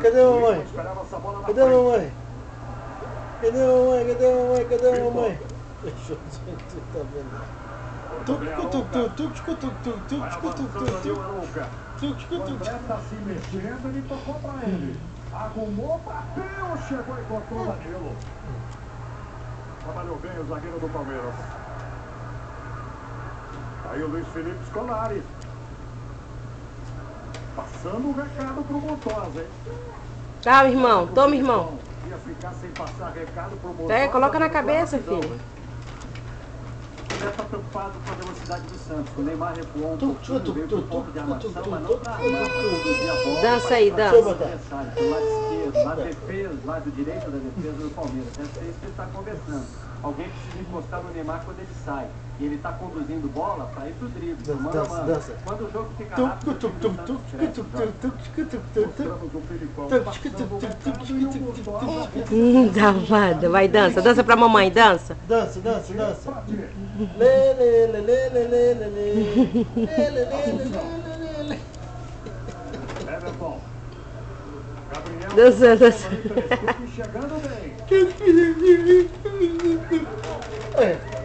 Cadê a mamãe? Cadê a mamãe? Cadê a mamãe? Cadê a mamãe? Cadê a mamãe? Tá vendo? Tá se mexendo, ele tocou pra ele. Arrumou, bateu, chegou e cortou Danilo. Trabalhou bem o zagueiro do Palmeiras. Aí o Luiz Felipe Scolari. Passando o recado pro Montosa, hein? Calma, irmão. Toma, irmão. Ia ficar sem passar recado pro Montosa. Pega, coloca na cabeça, filho. Ele está preocupado com a velocidade do Santos. O Neymar recuou um pouquinho, veio pro ponto de armação, mas não para conduzir a bola. Dança aí, dança. Do adversário, do lado esquerdo, lado defesa, lado direito da defesa do Palmeiras. É isso que ele está conversando. Alguém precisa encostar no Neymar quando ele sai. E ele está conduzindo bola para ir pro drible. Mano a mano. Quando o jogo fica rápido, Safada. Vai, dança. Dança pra mamãe, dança. Dança, dança, dança. Lê, lê, lê, lê, lê, lê, lê, lê. Lê, lê, lê, lê, lê. Everton. Gabriel. Dança, dança. Chegando bem. É.